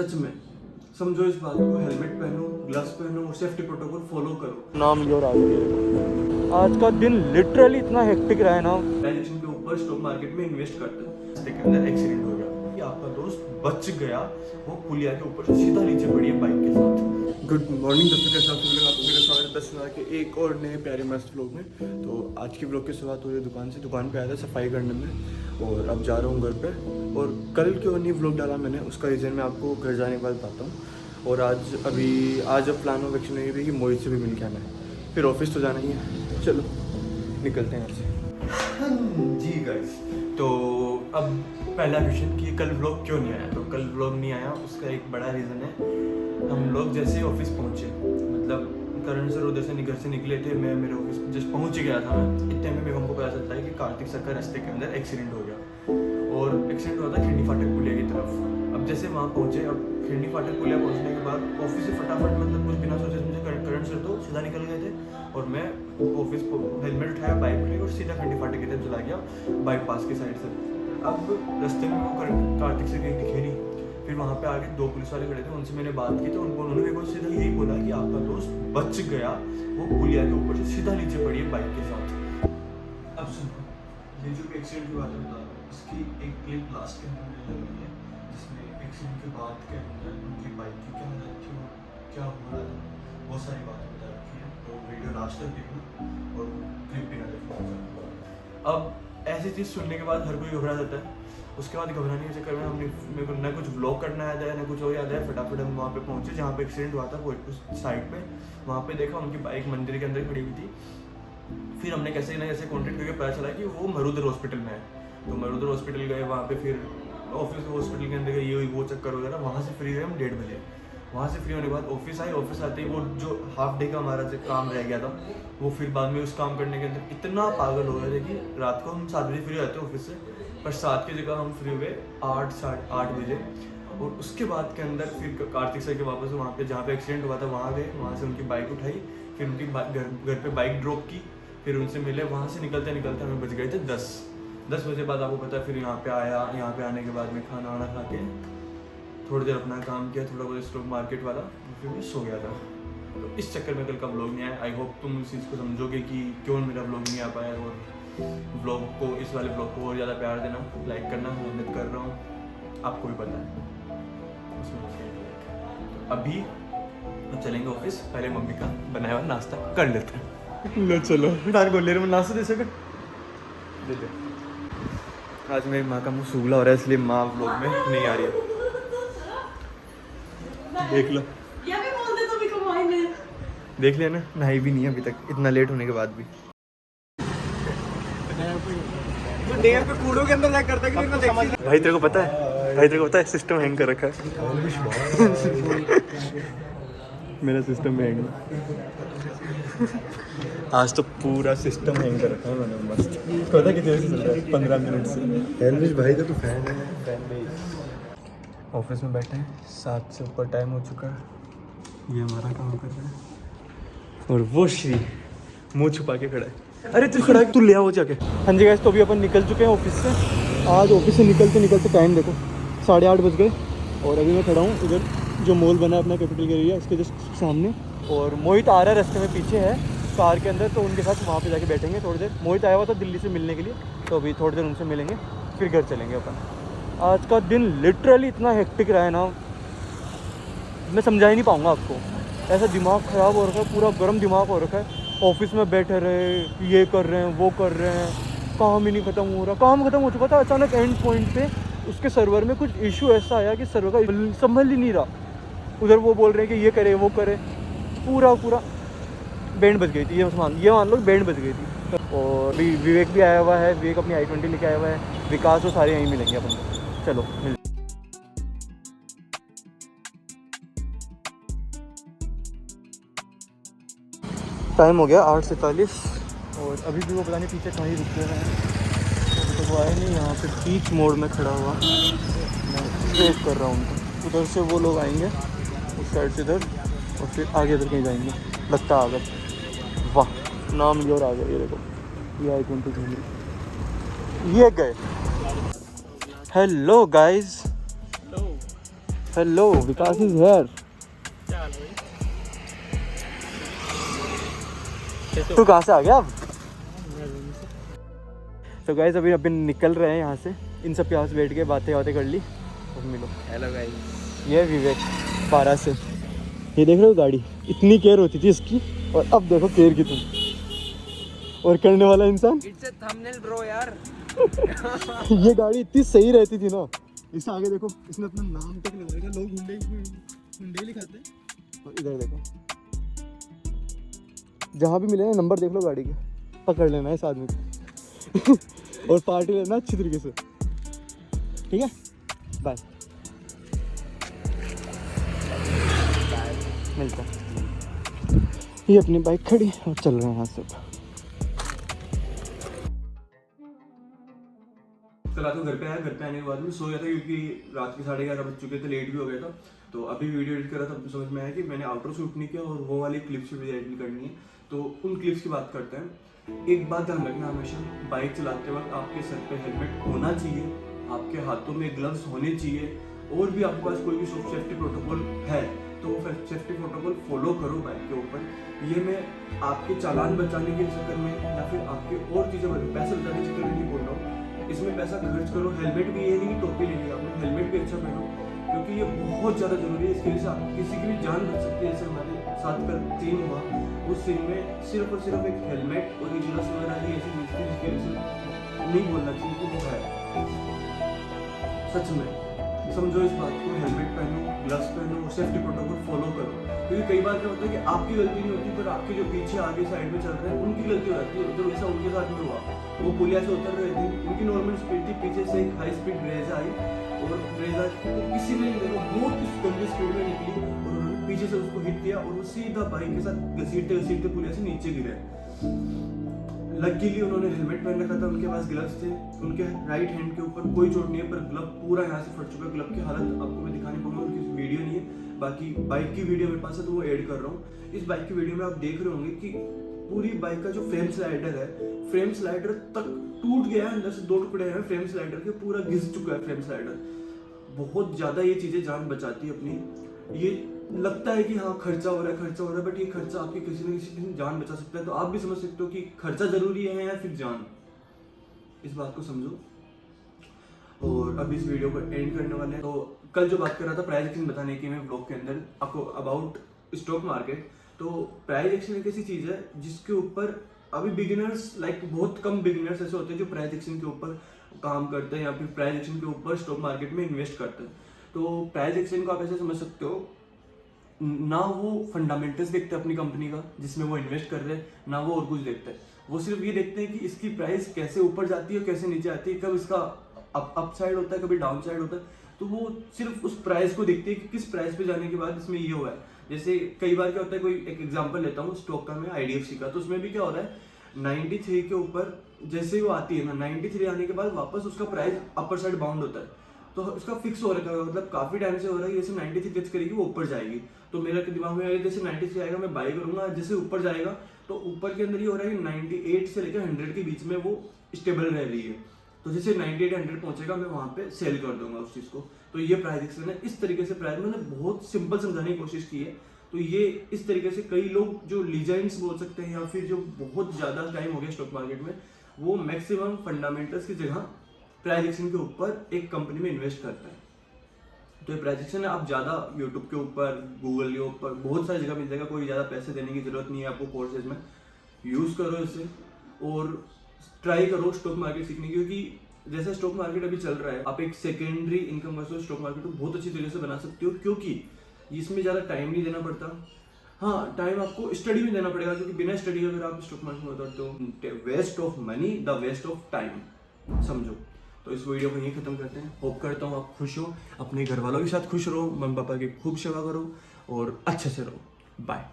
सच में समझो इस बात को, हेलमेट पहनो, ग्लव्स पहनो और सेफ्टी प्रोटोकॉल फॉलो करो। नाम लियो और आगे। आज का दिन लिटरली इतना हेक्टिक रहा है ना, के ऊपर स्टॉक मार्केट में इन्वेस्ट करते हैं, रास्ते के अंदर एक्सीडेंट हो गया कि आपका दोस्त बच गया, वो पुलिया के ऊपर से सीधा नीचे पड़ी है बाइक के साथ। गुड मॉर्निंग दोस्तों, कैसे आप सभी लोग, आपको मेरा स्वागत है 10 के एक और नए प्यारे मस्त व्लॉग में। तो आज की व्लॉग की शुरुआत हो रही है दुकान से। दुकान पे आया था सफाई करने में और अब जा रहा हूँ घर पे। और कल क्यों नहीं व्लॉग डाला मैंने, उसका रीज़न मैं आपको घर जाने के बाद बताता हूँ। और आज अब प्लान ऑफ एक्शन ये भी कि मोहित से भी मिल के आना है, फिर ऑफिस तो जाना ही है। चलो निकलते हैं यहाँ से। हाँ जी गाइस, तो अब पहला क्वेश्चन कि कल व्लॉग क्यों नहीं आया। तो कल व्लॉग नहीं आया, उसका एक बड़ा रीज़न है। हम लोग जैसे ऑफिस पहुँचे, मतलब करण सर उधर से घर से निकले थे, मैं मेरे ऑफिस जस्ट पहुँच ही गया था मैं, इतने में हमको पता चलता है कि कार्तिक सर का रास्ते के अंदर एक्सीडेंट हो गया। और एक्सीडेंट हुआ था खिंडी फाटक पुलिया की तरफ। अब जैसे वहाँ पहुँचे, अब खिंडी फाटक पुलिया पहुँचने के बाद ऑफिस से फटाफट, मतलब कुछ बिना सोचे समझे करण सर तो सीधा निकल गए थे और मैं ऑफिस को हेलमेट उठाया, बाइक उठाई और सीधा खिंडी फाटक की तरफ चला गया, बाईपास की साइड से। अब रास्ते में वो कार्तिक से कहीं दिखे नहीं। फिर वहाँ पे आगे दो पुलिस वाले खड़े थे, उनसे मैंने बात की तो उन्होंने मेरे को सीधा यही बोला कि आपका दोस्त बच गया, वो पुलिया के ऊपर से सीधा नीचे पड़ी है बाइक के साथ। अब सुनो, ये जो एक्सीडेंट की बात है बता, इसकी एक क्लिप लास्ट के अंदर लगी है, जिसमें एक्सीडेंट के बाद के अंदर उनकी बाइक की क्या हालत थी, क्या हो रहा था, बहुत सारी बातें बता रखी है। तो वीडियो लास्ट तक देखना और क्लिप भी ना देखना। अब ऐसी चीज़ सुनने के बाद हर कोई घबरा जाता है। उसके बाद घबराने के चक्कर में हमने, मेरे को ना कुछ व्लॉग करना याद है ना कुछ और याद है। फटाफट हम वहाँ पे पहुँचे जहाँ पे एक्सीडेंट हुआ था, वो उस साइड पे। वहाँ पे देखा उनकी बाइक मंदिर के अंदर खड़ी हुई थी। फिर हमने कैसे ना कैसे कॉन्टेक्ट करके पता चला कि वो मरुधर हॉस्पिटल में है। तो मरुधर हॉस्पिटल गए, वहाँ पे फिर ऑफिस हॉस्पिटल के अंदर ये वो चक्कर वगैरह, वहाँ से फ्री हुए हम 1:30 बजे। वहाँ से फ्री होने के बाद ऑफिस आए, ऑफिस आते ही वो जो हाफ डे का हमारा जो काम रह गया था, वो फिर बाद में उस काम करने के अंदर इतना पागल हो गए थे कि रात को हम 7 बजे फ्री होते ऑफिस से, पर 7 की जगह हम फ्री हुए 8 साढ़े 8 बजे। और उसके बाद के अंदर फिर कार्तिक सर के वापस वहाँ पे जहाँ पे एक्सीडेंट हुआ था वहाँ गए, वहाँ से उनकी बाइक उठाई, फिर उनकी घर पे बाइक ड्रॉप की, फिर उनसे मिले। वहाँ से निकलते निकलते हमें बज गए थे 10 बजे बाद, आपको पता है। फिर यहाँ पे आया, यहाँ पे आने के बाद में खाना वाना खा के थोड़ी देर अपना काम किया, थोड़ा बहुत स्टॉक मार्केट वाला, फिर मैं सो गया था। तो इस चक्कर में कल का व्लॉग नहीं आया। आई होप तुम इस चीज़ को समझोगे कि क्यों मेरा व्लॉग नहीं आ पाया। और व्लॉग को, इस वाले व्लॉग को और ज़्यादा प्यार देना, लाइक करना, मेहनत कर रहा हूँ, आपको भी पता है उसमें। तो अभी हम चलेंगे ऑफिस, पहले मम्मी का बनाया हुआ नाश्ता कर लेते हैं। लो चलो, डाल गोले में नाश्ता दे सके दे दे। आज मेरी माँ का मुँह सूखला हो रहा है, इसलिए माँ व्लॉग में नहीं आ रही है। देख लो, देख लिया ना, नहाई भी नहीं है अभी तक, इतना लेट होने के बाद भी। डेयर पे कूड़ों के अंदर करता है कि समझ। भाई तेरे को पता है, सिस्टम हैंग कर रखा है। मेरा सिस्टम हैंग आज तो पूरा सिस्टम हैंग कर रखा है मैंने, मस्त। पता कितने से चल रहा है? 15 मिनट से। एलविश भाई तो तू फैन है, फैन बेस। ऑफिस में बैठे हैं, 7 से ऊपर टाइम हो चुका है, ये हमारा काम कर रहा है और वो श्री मुंह छुपा के खड़ा है। अरे तू खड़ा है, तू ले आओ जाके। हाँ जी गाइस, तो अभी अपन निकल चुके हैं ऑफिस से। आज ऑफिस से निकलते निकलते टाइम देखो 8:30 बज गए। और अभी मैं खड़ा हूँ इधर जो मॉल बना है अपना कैपिटल एरिया, इसके जस्ट सामने। और मोहित आ रहा है, रास्ते में पीछे है कार के अंदर, तो उनके साथ वहाँ पे जाके बैठेंगे थोड़ी देर। मोहित आया हुआ था दिल्ली से मिलने के लिए, तो अभी थोड़ी देर उनसे मिलेंगे, फिर घर चलेंगे अपन। आज का दिन लिटरली इतना हेक्टिक रहा है ना, मैं समझा ही नहीं पाऊँगा आपको। ऐसा दिमाग ख़राब हो रखा है, पूरा गर्म दिमाग हो रखा है। ऑफिस में बैठे रहे, ये कर रहे हैं, वो कर रहे हैं, काम ही नहीं ख़त्म हो रहा। काम ख़त्म हो चुका था, अचानक एंड पॉइंट पे उसके सर्वर में कुछ इशू ऐसा आया कि सर्वर का संभल ही नहीं रहा। उधर वो बोल रहे हैं कि ये करे वो करे, पूरा बैंड बज गई थी। ये मान लो बैंड बज गई थी। और विवेक भी आया हुआ है, विवेक अपनी i20 लेके आया हुआ है, विकास वो सारे यहीं मिलेंगे अपन को। चलो मिल। टाइम हो गया 8:47 और अभी भी वो पता नहीं पीछे कहीं रुके हुए हैं, तो वो आए नहीं। यहाँ पे बीच मोड़ में खड़ा हुआ, मैं वेट कर रहा हूँ उनको। उधर से वो लोग आएंगे उस साइड से इधर, और फिर आगे इधर कहीं जाएंगे, लगता आ गए। वाह, नाम लिया और आ गए। ये देखो, ये i20 घूम रही, ये गए। Hello guys, hello, Vikas is here. तू कहाँ से आ गया अब? तो गाइस अभी निकल रहे हैं यहाँ से। इन सब के पास बैठ के बातें कर ली। अब मिलो। हेलो गाइस, ये विवेक पारा से। ये देख रहे हो गाड़ी, इतनी केयर होती थी इसकी, और अब देखो केयर की तुम। और करने वाला इंसान। इट्स अ थंबनेल ब्रो यार। ये गाड़ी इतनी सही रहती थी ना। इससे आगे देखो, इसने अपना नाम तक लगाया था। लोग हुंडई लिखाते हैं। और इधर देखो, जहाँ भी मिले ना नंबर देख लो गाड़ी के, पकड़ लेना है इस आदमी को। और पार्टी लेना अच्छी तरीके से, ठीक है? बाय। मिलता है। ये अपनी बाइक खड़ी और चल रहे हैं यहाँ से। कल रात को घर पे आया, घर पे आने के बाद में सो गया था क्योंकि रात के 11:30 बज चुके थे, लेट भी हो गया था। तो अभी वीडियो एडिट कर रहा था, समझ में आया कि मैंने आउटरो शूट नहीं किया और वो वाली क्लिप्स भी एडिट करनी है। तो उन क्लिप्स की बात करते हैं। एक बात ध्यान रखना, हमेशा बाइक चलाते वक्त आपके सर पे हेलमेट होना चाहिए, आपके हाथों में ग्लव्स होने चाहिए, और भी आपके पास कोई भी सेफ्टी प्रोटोकॉल है तो वो सेफ्टी प्रोटोकॉल फॉलो करो बाइक के ऊपर। ये मैं आपके चालान बचाने के चक्कर में या फिर आपके और चीज़ें पैसे बचाने के चक्कर में नहीं बोल रहा हूँ। इसमें पैसा खर्च करो। हेलमेट भी ये नहीं कि टोपी लेंगे, आपने हेलमेट भी अच्छा पहनो, क्योंकि ये बहुत ज़्यादा जरूरी है। इसके वजह से आप किसी की भी जान बच सकती है। जैसे हमारे साथ कल सीन हुआ, उस सीन में सिर्फ और सिर्फ एक हेलमेट और एक ग्लव्स वगैरह ही ऐसी चीज़ थी जिसकी वजह से नहीं बोलना चाहिए कि वो है। सच में समझो इस बात को, हेलमेट पहनो, ग्लव्स पहनो, सेफ्टी प्रोटोकॉल फॉलो करो। क्योंकि कई बार क्या होता है कि आपकी गलती नहीं होती, पर आपके जो पीछे आगे साइड में चल रहे हैं उनकी गलती हो जाती है। तो ऐसा उनके साथ में हुआ, वो पुलिया से उतर रहे थे, उनकी नॉर्मल स्पीड थी, पीछे से एक हाई स्पीड ब्रेजा आई और ब्रेजा को किसी ने बहुत गंदी स्पीड में निकली और उन्होंने पीछे से उसको हिट किया और वो सीधा बाइक के साथ घसीटते घसीटते पुलिया से नीचे गिरे। लकीली उन्होंने हेलमेट पहन रखा था, उनके पास ग्लव्स थे, उनके राइट हैंड के ऊपर कोई चोट नहीं है, पर ग्लव पूरा यहाँ से फट चुका है। ग्लव की हालत आपको मैं दिखाने पाऊंगा, उनकी वीडियो नहीं है, बाकी बाइक की वीडियो मेरे पास है तो वो ऐड कर रहा हूँ। इस बाइक की वीडियो में आप देख रहे होंगे कि पूरी बाइक का जो फ्रेम स्लाइडर है, फ्रेम स्लाइडर तक टूट गया है, अंदर से 2 टुकड़े हैं फ्रेम स्लाइडर के, पूरा घिस चुका है फ्रेम स्लाइडर। बहुत ज्यादा ये चीजें जान बचाती है अपनी। ये लगता है कि हाँ खर्चा हो रहा है, बट ये खर्चा आपकी किसी न किसी दिन जान बचा सकता है। तो आप भी समझ सकते हो कि खर्चा जरूरी है या फिर जान। इस बात को समझो। और अब इस वीडियो को एंड करने वाले हैं। तो कल जो बात कर रहा था प्राइस एक्शन बताने की मैं ब्लॉग के अंदर आपको अबाउट स्टॉक मार्केट। तो प्राइस एक्शन एक ऐसी चीज है जिसके ऊपर अभी बिगिनर्स बहुत कम बिगिनर्स ऐसे होते हैं जो प्राइस एक्शन के ऊपर काम करते हैं या फिर प्राइस एक्शन के ऊपर स्टॉक मार्केट में इन्वेस्ट करते हैं। तो प्राइस एक्शन को आप ऐसे समझ सकते हो, ना वो फंडामेंटल्स देखते हैं अपनी कंपनी का जिसमें वो इन्वेस्ट कर रहे हैं, ना वो और कुछ देखते हैं। वो सिर्फ ये देखते हैं कि इसकी प्राइस कैसे ऊपर जाती है, कैसे नीचे आती है, कब इसका अप साइड होता है, कभी डाउन साइड होता है। तो वो सिर्फ उस प्राइस को देखते हैं कि किस प्राइस पे जाने के बाद इसमें ये हुआ है। जैसे कई बार क्या होता है, कोई एक एग्जांपल लेता हूँ स्टॉक का मैं, IDFC का। तो उसमें भी क्या हो रहा है, 93 के ऊपर जैसे ही वो आती है ना, 93 आने के बाद वापस उसका प्राइस अपर साइड बाउंड होता है। तो उसका फिक्स हो रखा है, मतलब काफी टाइम से हो रहा है जैसे 93 टच करेगी वो ऊपर जाएगी। तो मेरा दिमाग में आया जैसे 93 आएगा मैं बाई करूंगा, जैसे ऊपर जाएगा तो ऊपर के अंदर ये हो रहा है कि 98 से लेकर 100 के बीच में वो स्टेबल रह रही है। तो जैसे 98 100 पहुंचेगा मैं वहां पे सेल कर दूंगा उस चीज को। तो ये प्राइस एक्शन है। इस तरीके से प्राइस मैंने बहुत सिंपल समझाने की कोशिश की है। तो ये इस तरीके से कई लोग जो लीजेंड्स बोल सकते हैं या फिर जो बहुत ज्यादा टाइम हो गया स्टॉक मार्केट में, वो मैक्सिमम फंडामेंटल्स की जगह प्राइस एक्शन के ऊपर एक कंपनी में इन्वेस्ट करता है। तो ये प्राइस एक्शन है, आप ज़्यादा यूट्यूब के ऊपर, गूगल के ऊपर बहुत सारी जगह मिल जाएगा, कोई ज़्यादा पैसे देने की जरूरत नहीं है आपको कोर्सेज में। यूज़ करो इसे और ट्राई करो स्टॉक मार्केट सीखने की, क्योंकि जैसे स्टॉक मार्केट अभी चल रहा है, आप एक सेकेंडरी इनकम वैसे स्टॉक मार्केट को बहुत अच्छी तरीके से बना सकते हो, क्योंकि इसमें ज़्यादा टाइम नहीं देना पड़ता। हाँ, टाइम आपको स्टडी में देना पड़ेगा, क्योंकि बिना स्टडी अगर आप स्टॉक मार्केट में उतरते हो, waste of money the waste of time, समझो। तो इस वीडियो को यहीं खत्म करते हैं। होप करता हूँ आप खुश हो, अपने घर वालों के साथ खुश रहो, मम्मी पापा की खूब सेवा करो और अच्छे से रहो। बाय।